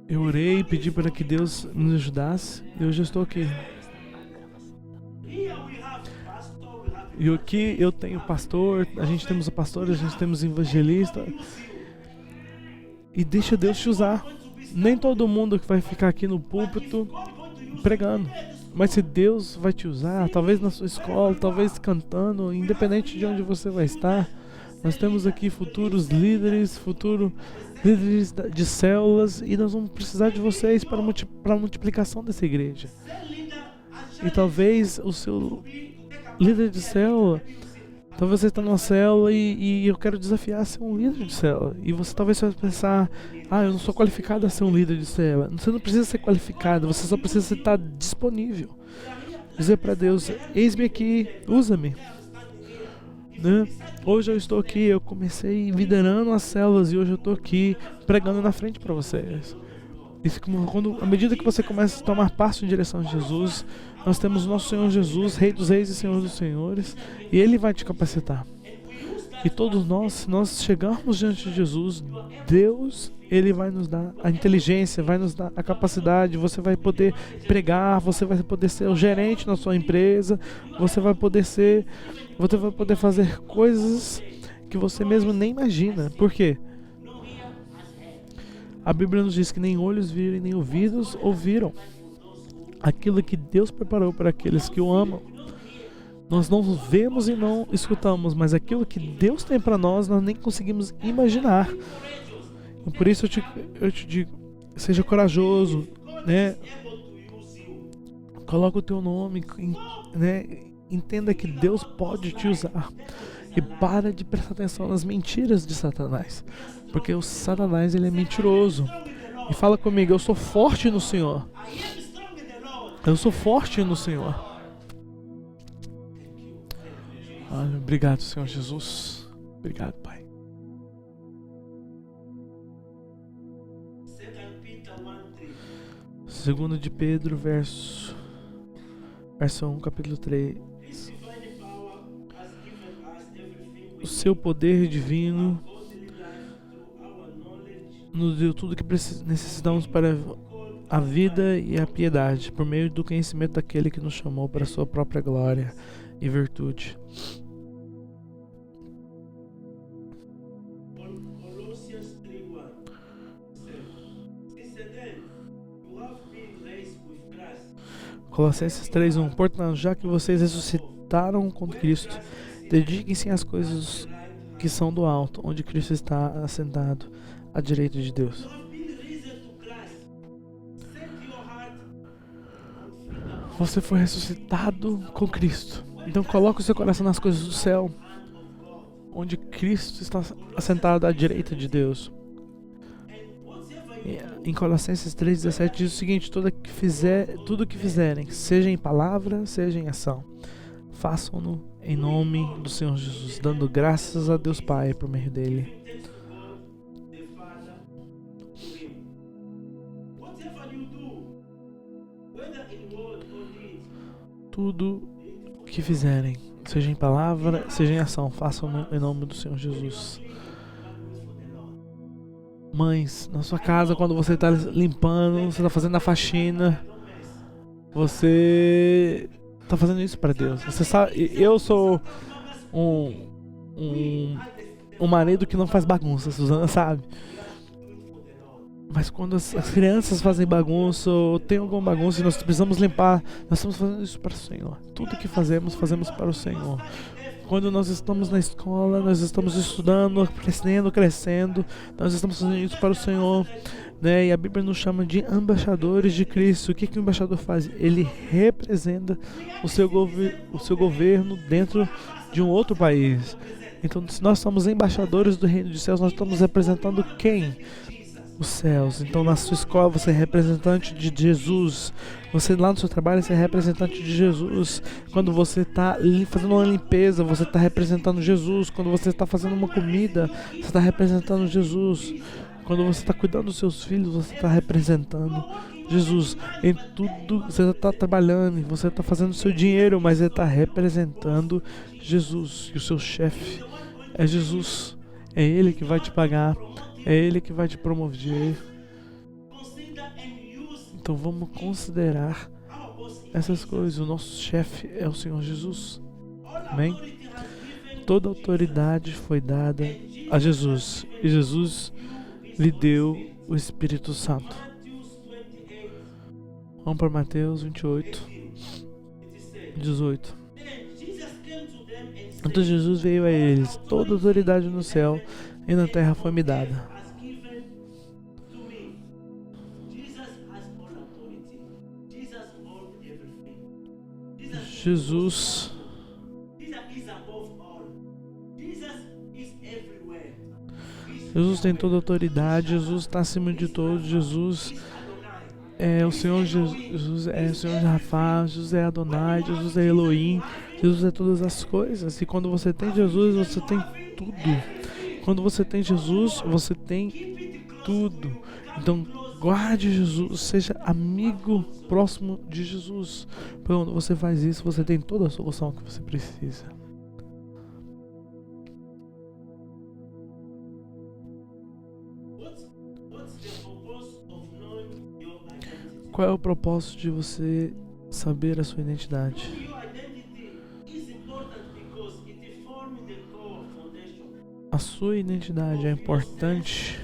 Eu orei e pedi para que Deus nos ajudasse. Eu já estou aqui. E aqui eu tenho pastor, a gente temos o pastor, a gente temos evangelista. E deixa Deus te usar. Nem todo mundo que vai ficar aqui no púlpito pregando. Mas se Deus vai te usar, talvez na sua escola, talvez cantando, independente de onde você vai estar. Nós temos aqui futuros líderes de células, e nós vamos precisar de vocês para a multiplicação dessa igreja. E talvez o seu líder de célula, talvez você está numa célula e eu quero desafiar a ser um líder de célula. E você talvez vai pensar, eu não sou qualificado a ser um líder de célula. Você não precisa ser qualificado, você só precisa estar disponível. Dizer para Deus, eis-me aqui, usa-me. Né? Hoje eu estou aqui, eu comecei liderando as células e hoje eu estou aqui pregando na frente para vocês. À medida que você começa a tomar passo em direção a Jesus, nós temos o nosso Senhor Jesus, Rei dos Reis e Senhor dos Senhores, e Ele vai te capacitar. E todos nós, se nós chegarmos diante de Jesus, Deus, Ele vai nos dar a inteligência, vai nos dar a capacidade, você vai poder pregar, você vai poder ser o gerente na sua empresa, você vai poder fazer coisas que você mesmo nem imagina. Por quê? A Bíblia nos diz que nem olhos viram, nem ouvidos ouviram aquilo que Deus preparou para aqueles que o amam. Nós não vemos e não escutamos, mas aquilo que Deus tem para nós nem conseguimos imaginar. E por isso eu te digo, seja corajoso, né? Coloca o teu nome, né? Entenda que Deus pode te usar. E para de prestar atenção nas mentiras de Satanás. Porque o Satanás, ele é mentiroso. E fala comigo, eu sou forte no Senhor. Eu sou forte no Senhor. Obrigado, Senhor Jesus. Obrigado, Pai. 2 de Pedro, verso 1, capítulo 3. O seu poder divino nos deu tudo que necessitamos para a vida e a piedade, por meio do conhecimento daquele que nos chamou para a sua própria glória e virtude. Colossenses 3:1. Portanto, já que vocês ressuscitaram com Cristo, dediquem-se às coisas que são do alto, onde Cristo está assentado à direita de Deus. Você foi ressuscitado com Cristo. Então coloque o seu coração nas coisas do céu, onde Cristo está assentado à direita de Deus. Em Colossenses 3:17 diz o seguinte: tudo que fizerem, seja em palavra, seja em ação, façam-no em nome do Senhor Jesus, dando graças a Deus Pai por meio dele. Tudo que fizerem, seja em palavra, seja em ação, façam-no em nome do Senhor Jesus. Mães, na sua casa, quando você está limpando, você está fazendo a faxina, você está fazendo isso para Deus. Você sabe, eu sou um marido que não faz bagunça, Suzana sabe. Mas quando as crianças fazem bagunça ou tem alguma bagunça e nós precisamos limpar, nós estamos fazendo isso para o Senhor. Tudo que fazemos para o Senhor. Quando nós estamos na escola, nós estamos estudando, crescendo, nós estamos fazendo isso para o Senhor, né? E a Bíblia nos chama de embaixadores de Cristo. O que o embaixador faz? Ele representa o seu governo dentro de um outro país. Então, se nós somos embaixadores do reino dos céus, nós estamos representando quem? Os céus. Então, na sua escola você é representante de Jesus. Você lá no seu trabalho você é representante de Jesus. Quando você está fazendo uma limpeza, você está representando Jesus. Quando você está fazendo uma comida, você está representando Jesus. Quando você está cuidando dos seus filhos, você está representando Jesus. Em tudo você está trabalhando, você está fazendo o seu dinheiro, mas você está representando Jesus. E o seu chefe é Jesus. É Ele que vai te pagar. É Ele que vai te promover. Então vamos considerar essas coisas. O nosso chefe é o Senhor Jesus. Amém? Toda autoridade foi dada a Jesus. E Jesus lhe deu o Espírito Santo. Vamos para Mateus 28, 18. Então Jesus veio a eles. Toda autoridade no céu e na terra foi me dada. Jesus tem toda a autoridade. Jesus está acima de todos. Jesus é o Senhor. Jesus é o Senhor Rafa. Jesus é Adonai. Jesus é Elohim. Jesus é todas as coisas. E quando você tem Jesus, você tem tudo. Quando você tem Jesus, você tem tudo. Então guarde Jesus, seja amigo próximo de Jesus. Quando você faz isso, você tem toda a solução que você precisa. Qual é o propósito de você saber a sua identidade? A sua identidade é importante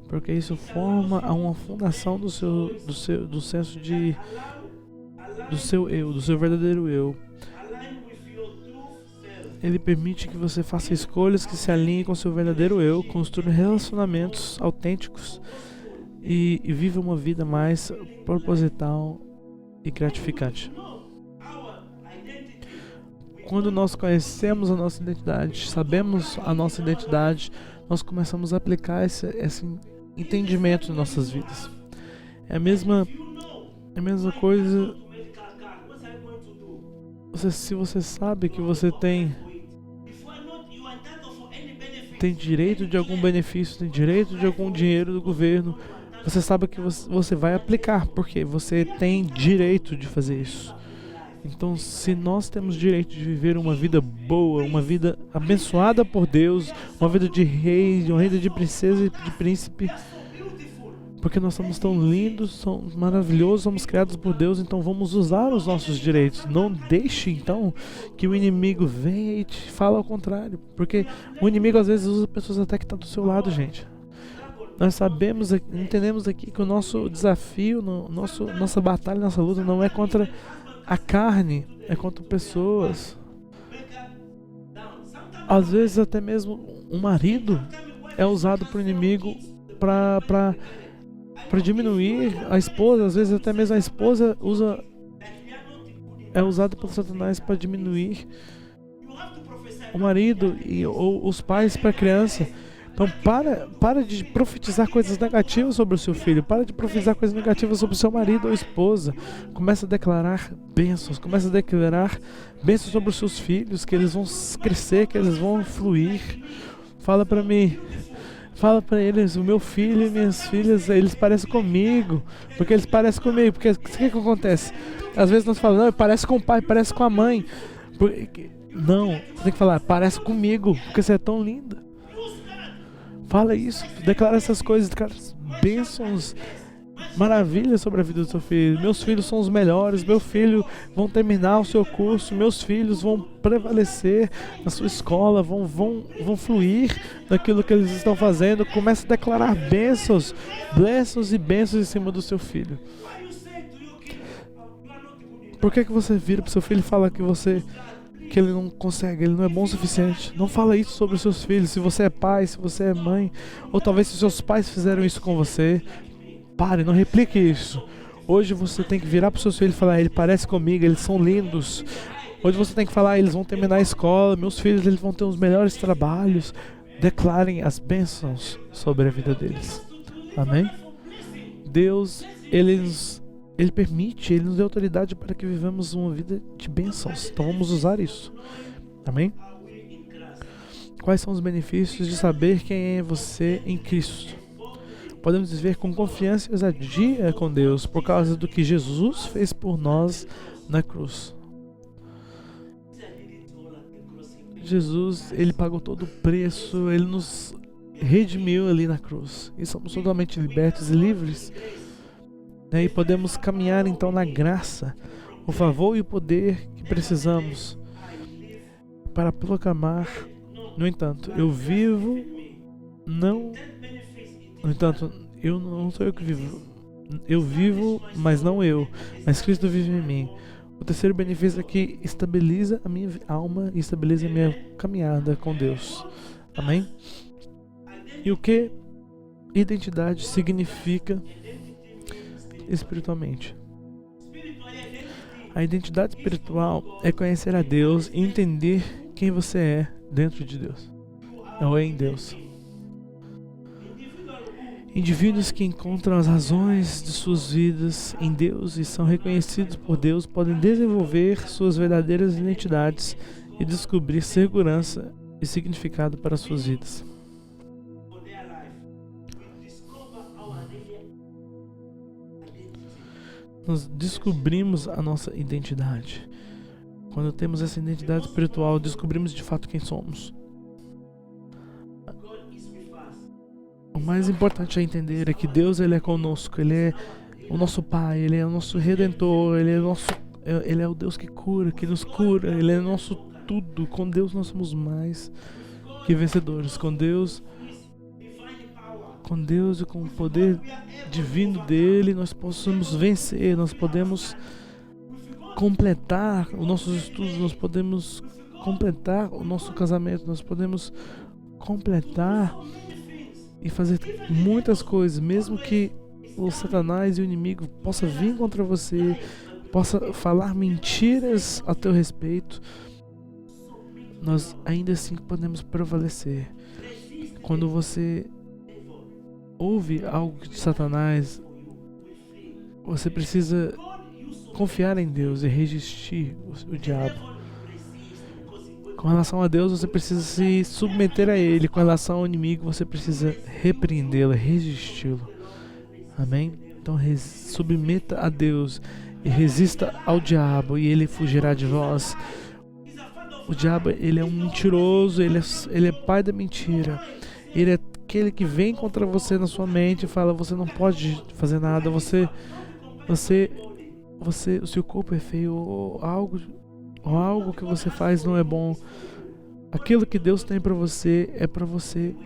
porque isso forma uma fundação do senso do seu eu, do seu verdadeiro eu. Ele permite que você faça escolhas que se alinhem com o seu verdadeiro eu, construa relacionamentos autênticos e viva uma vida mais proposital e gratificante. Quando nós conhecemos a nossa identidade, sabemos a nossa identidade, nós começamos a aplicar esse entendimento em nossas vidas. É a mesma coisa. Se você sabe que você tem direito de algum benefício, tem direito de algum dinheiro do governo, você sabe que você vai aplicar, porque você tem direito de fazer isso. Então, se nós temos direito de viver uma vida boa, uma vida abençoada por Deus, uma vida de rei, uma vida de princesa e de príncipe, Porque nós somos tão lindos, somos maravilhosos, somos criados por Deus, então vamos usar os nossos direitos. Não deixe, então, que o inimigo venha e te fale ao contrário. Porque o inimigo, às vezes, usa pessoas até que estão do seu lado, gente. Nós sabemos, entendemos aqui que o nosso desafio, nossa batalha, nossa luta não é contra a carne, é contra pessoas. Às vezes, até mesmo um marido é usado por inimigo para diminuir a esposa. Às vezes até mesmo a esposa é usada por Satanás para diminuir o marido ou os pais para a criança. Então para de profetizar coisas negativas sobre o seu filho, para de profetizar coisas negativas sobre o seu marido ou esposa. Começa a declarar bênçãos, sobre os seus filhos, que eles vão crescer, que eles vão fluir. Fala para mim. Fala pra eles, o meu filho e minhas filhas, eles parecem comigo. Porque eles parecem comigo. Porque o que acontece? Às vezes nós falamos, não, parece com o pai, parece com a mãe. Não, você tem que falar, parece comigo, porque você é tão linda. Fala isso, declara essas coisas, declara bênçãos, maravilhas sobre a vida do seu filho. Meus filhos são os melhores, meu filho vão terminar o seu curso, meus filhos vão prevalecer na sua escola, vão fluir naquilo que eles estão fazendo. Comece a declarar bênçãos e bênçãos em cima do seu filho. Por que você vira pro seu filho e fala que ele não consegue, ele não é bom o suficiente? Não fala isso sobre os seus filhos. Se você é pai, se você é mãe, ou talvez se seus pais fizeram isso com você, pare, não replique isso. Hoje você tem que virar para os seus filhos e falar, ele parece comigo, eles são lindos. Hoje você tem que falar, eles vão terminar a escola, meus filhos eles vão ter os melhores trabalhos. Declarem as bênçãos sobre a vida deles. Amém? Deus, Ele permite, Ele nos deu autoridade para que vivamos uma vida de bênçãos. Então vamos usar isso. Amém? Quais são os benefícios de saber quem é você em Cristo? Podemos viver com confiança e ousadia com Deus por causa do que Jesus fez por nós na cruz. Jesus, Ele pagou todo o preço, Ele nos redimiu ali na cruz. E somos totalmente libertos e livres. E podemos caminhar então na graça, o favor e o poder que precisamos para proclamar. No entanto, eu não sou eu que vivo. Eu vivo, mas não eu. Mas Cristo vive em mim. O terceiro benefício é que estabiliza a minha alma e estabiliza a minha caminhada com Deus. Amém? E o que identidade significa espiritualmente? A identidade espiritual é conhecer a Deus e entender quem você é dentro de Deus, ou em Deus. Indivíduos que encontram as razões de suas vidas em Deus e são reconhecidos por Deus podem desenvolver suas verdadeiras identidades e descobrir segurança e significado para suas vidas. Nós descobrimos a nossa identidade. Quando temos essa identidade espiritual, descobrimos de fato quem somos. O mais importante a entender é que Deus, Ele é conosco, Ele é o nosso Pai, Ele é o nosso Redentor, Ele é o Deus que cura, que nos cura, Ele é nosso tudo. Com Deus nós somos mais que vencedores. Com Deus e com o poder divino dele, nós possamos vencer, nós podemos completar os nossos estudos, nós podemos completar o nosso casamento, nós podemos completar e fazer muitas coisas, mesmo que o Satanás e o inimigo possa vir contra você, possa falar mentiras a teu respeito, nós ainda assim podemos prevalecer. Quando você ouve algo de Satanás, você precisa confiar em Deus e resistir o diabo. Com relação a Deus, você precisa se submeter a Ele. Com relação ao inimigo, você precisa repreendê-lo, resisti-lo. Amém? Então submeta a Deus e resista ao diabo, e ele fugirá de vós. O diabo, ele é um mentiroso, ele é pai da mentira. Ele é aquele que vem contra você na sua mente e fala, você não pode fazer nada, o seu corpo é feio, ou algo que você faz não é bom. Aquilo que Deus tem pra você é pra você,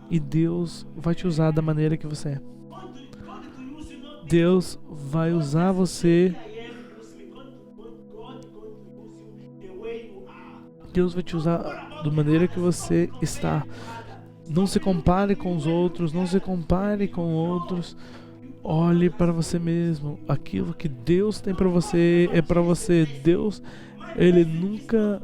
e Deus vai te usar da maneira que você é. Deus vai usar você. Deus vai te usar da maneira que você está. Não se compare com os outros, não se compare com outros. Olhe para você mesmo. Aquilo que Deus tem para você é para você. Deus, Ele nunca...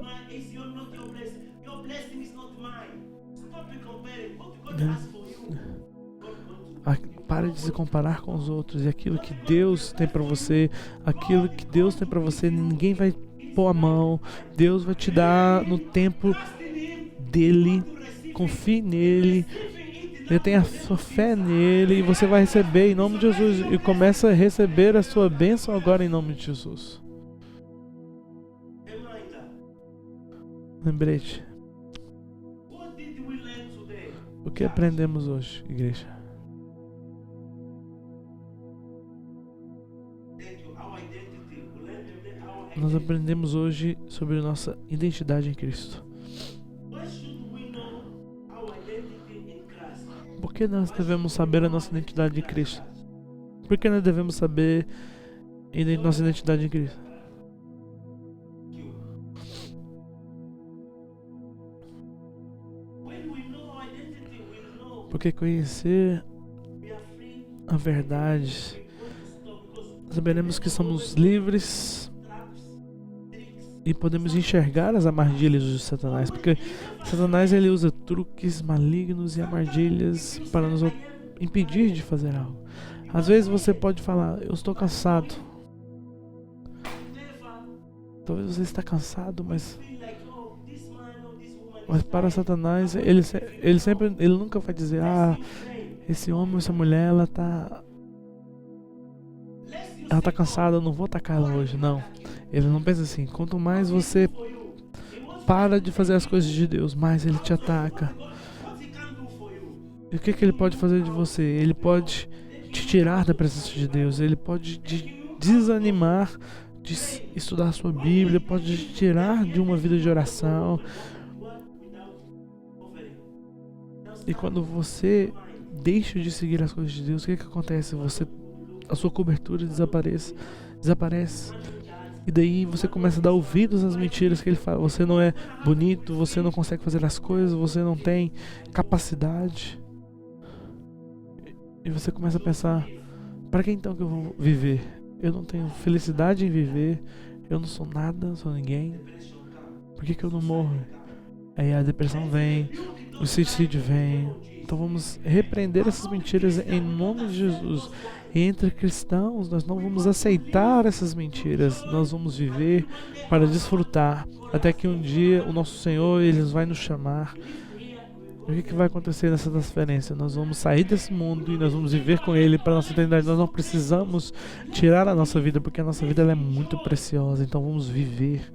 Pare de se comparar com os outros. E aquilo que Deus tem para você, ninguém vai pôr a mão. Deus vai te dar no tempo dele. Confie nele. Ele tem a sua fé nele, e você vai receber em nome de Jesus. E começa a receber a sua bênção agora em nome de Jesus. Lembrete. O que aprendemos hoje, igreja? Nós aprendemos hoje sobre nossa identidade em Cristo. Por que nós devemos saber a nossa identidade em Cristo? Por que nós devemos saber nossa identidade em Cristo? Porque conhecer a verdade, saberemos que somos livres e podemos enxergar as armadilhas de Satanás, porque Satanás ele usa truques malignos e armadilhas para nos impedir de fazer algo. Às vezes você pode falar, eu estou cansado. Talvez você está cansado, mas para Satanás ele nunca vai dizer, esse homem, essa mulher, ela tá cansada, eu não vou atacar ela hoje. Não, ele não pensa assim. Quanto mais você para de fazer as coisas de Deus, mais ele te ataca. E o que ele pode fazer de você? Ele pode te tirar da presença de Deus, ele pode te desanimar de estudar a sua Bíblia, pode te tirar de uma vida de oração. E quando você deixa de seguir as coisas de Deus, o que acontece? A sua cobertura desaparece. E daí você começa a dar ouvidos às mentiras que ele fala. Você não é bonito, você não consegue fazer as coisas, você não tem capacidade. E você começa a pensar, para que então que eu vou viver? Eu não tenho felicidade em viver, eu não sou nada, não sou ninguém. Por que eu não morro? Aí a depressão vem, o suicídio vem. Então vamos repreender essas mentiras em nome de Jesus. E entre cristãos, nós não vamos aceitar essas mentiras. Nós vamos viver para desfrutar. Até que um dia o nosso Senhor ele vai nos chamar. E o que vai acontecer nessa transferência? Nós vamos sair desse mundo e nós vamos viver com Ele para a nossa eternidade. Nós não precisamos tirar a nossa vida, porque a nossa vida ela é muito preciosa. Então vamos viver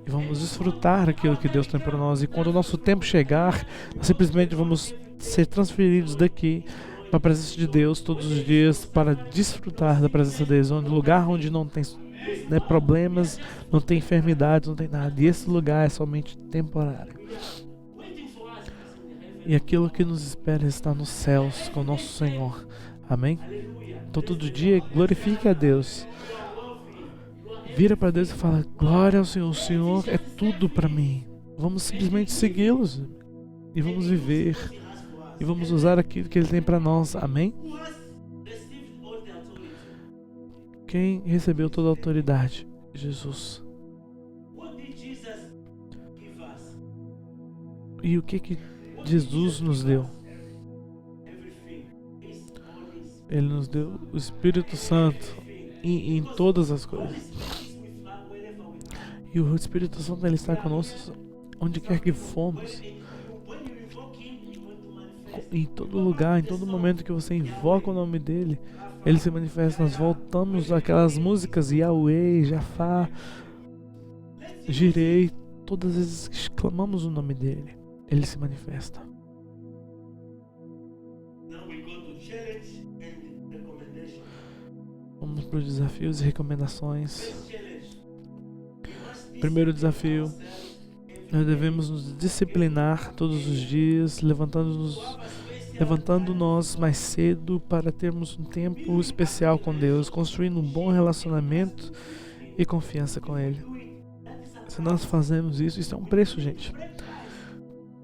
e vamos desfrutar aquilo que Deus tem para nós. E quando o nosso tempo chegar, nós simplesmente vamos ser transferidos daqui para a presença de Deus todos os dias, para desfrutar da presença deles, um lugar onde não tem problemas, não tem enfermidades, não tem nada. E esse lugar é somente temporário. E aquilo que nos espera está nos céus com o nosso Senhor. Amém? Então todo dia glorifique a Deus. Vira para Deus e fala, glória ao Senhor, o Senhor é tudo para mim. Vamos simplesmente segui-los e vamos viver e vamos usar aquilo que Ele tem para nós. Amém? Quem recebeu toda a autoridade? Jesus. E o que Jesus nos deu? Ele nos deu o Espírito Santo em todas as coisas. E o Espírito Santo ele está conosco onde quer que fomos. Em todo lugar, em todo momento que você invoca o nome dele, ele se manifesta. Nós voltamos àquelas músicas Yahweh, Jafá, Jirei. Todas as vezes que clamamos o nome dele, ele se manifesta. Vamos para os desafios e recomendações. Primeiro desafio: nós devemos nos disciplinar todos os dias, levantando-nos mais cedo para termos um tempo especial com Deus, construindo um bom relacionamento e confiança com Ele. Se nós fazemos isso, isso é um preço, gente.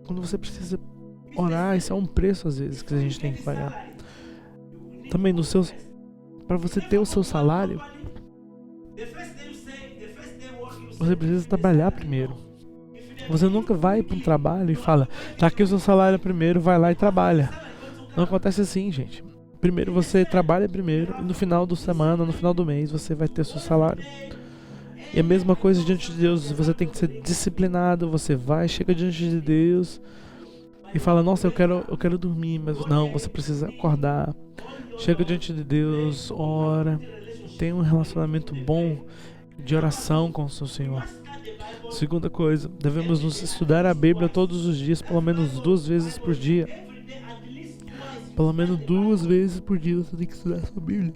Quando você precisa orar, isso é um preço às vezes que a gente tem que pagar. Também para você ter o seu salário, você precisa trabalhar primeiro. Você nunca vai para um trabalho e fala, tá aqui o seu salário primeiro, vai lá e trabalha. Não acontece assim, gente. Primeiro você trabalha primeiro e no final da semana, no final do mês, você vai ter o seu salário. E a mesma coisa diante de Deus, você tem que ser disciplinado, você chega diante de Deus e fala, nossa, eu quero dormir, mas não, você precisa acordar. Chega diante de Deus, ora, tenha um relacionamento bom de oração com o seu Senhor. Segunda coisa, devemos nos estudar a Bíblia todos os dias, pelo menos 2 vezes por dia. Pelo menos 2 vezes por dia você tem que estudar a sua Bíblia.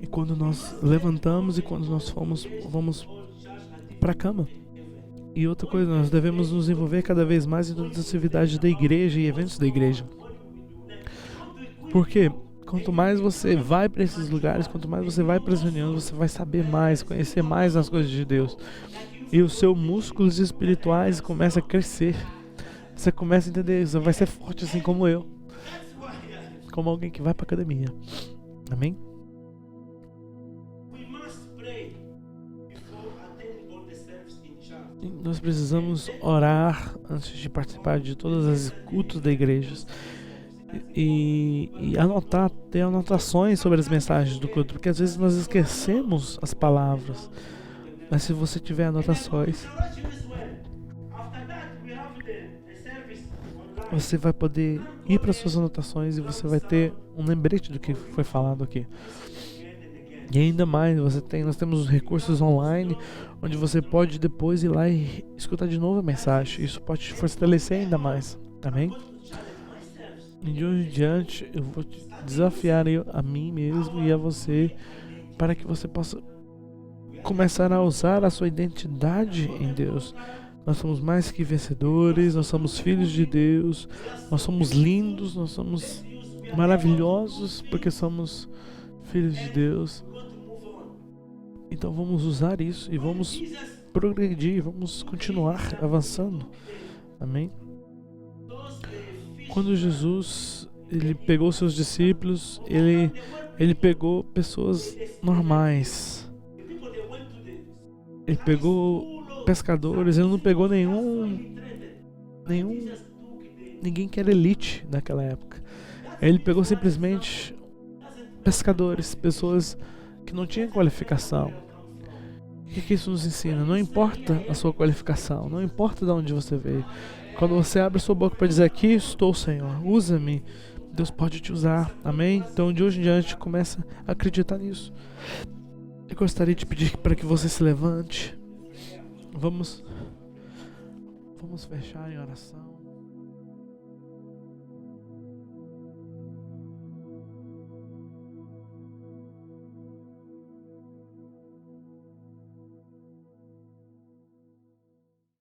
E quando nós levantamos e quando nós vamos para a cama. E outra coisa, nós devemos nos envolver cada vez mais em todas as atividades da igreja e eventos da igreja. Por quê? Quanto mais você vai para esses lugares, quanto mais você vai para as reuniões, você vai saber mais, conhecer mais as coisas de Deus. E os seus músculos espirituais começam a crescer. Você começa a entender isso, você vai ser forte assim como eu. Como alguém que vai para a academia. Amém? E nós precisamos orar antes de participar de todas as cultos da igreja. E ter anotações sobre as mensagens do culto, porque às vezes nós esquecemos as palavras, mas se você tiver anotações, você vai poder ir para suas anotações e você vai ter um lembrete do que foi falado aqui. E ainda mais, nós temos os recursos online, onde você pode depois ir lá e escutar de novo a mensagem. Isso pode te fortalecer ainda mais, amém? E de hoje em diante eu vou te desafiar a mim mesmo e a você para que você possa começar a usar a sua identidade em Deus. Nós somos mais que vencedores, nós somos filhos de Deus, nós somos lindos, nós somos maravilhosos porque somos filhos de Deus. Então vamos usar isso e vamos progredir, vamos continuar avançando. Amém? Quando Jesus ele pegou seus discípulos, ele pegou pessoas normais. Ele pegou pescadores, ele não pegou ninguém que era elite naquela época. Ele pegou simplesmente pescadores, pessoas que não tinham qualificação. O que isso nos ensina? Não importa a sua qualificação, não importa de onde você veio. Quando você abre sua boca para dizer, aqui estou, Senhor, usa-me, Deus pode te usar, amém? Então de hoje em diante começa a acreditar nisso. Eu gostaria de pedir para que você se levante. Vamos fechar em oração.